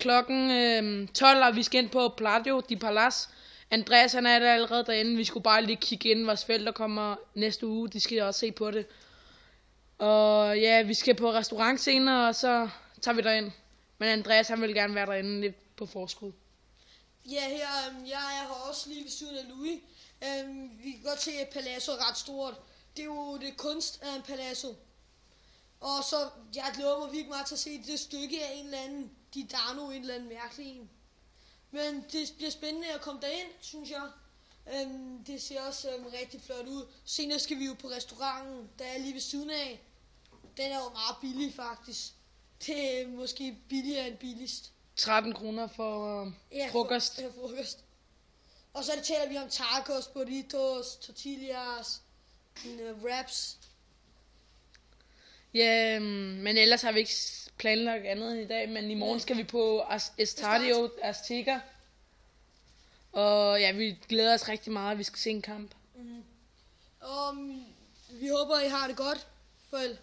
klokken 12, og vi skal ind på Pladio de Palace. Andreas han er der allerede derinde. Vi skulle bare lige kigge ind. Vores forældre kommer næste uge. De skal også se på det. Og ja, vi skal på restaurant senere, og så tager vi derind. Men Andreas han vil gerne være derinde lidt på forskud. Ja, jeg er her også lige ved siden af Louis. Vi kan godt se, at Palazzo er ret stort. Det er jo det kunst af en Palazzo. Og så, jeg glæder mig virkelig meget til at se det stykke af en eller anden Didano, en eller anden mærkelig en. Men det bliver spændende at komme derind, synes jeg. Det ser også rigtig flot ud. Senere skal vi jo på restauranten, der er lige ved siden af. Den er jo meget billig faktisk. Det er måske billigere end billigst. 13 kroner for frokost. Ja, frokost. Og så taler vi om tacos, burritos, tortillas, wraps. Ja, men ellers har vi ikke planlagt andet end i dag. Men i morgen skal vi på Estadio Azteca. Og ja, vi glæder os rigtig meget, at vi skal se en kamp. Og vi håber, I har det godt, forældre.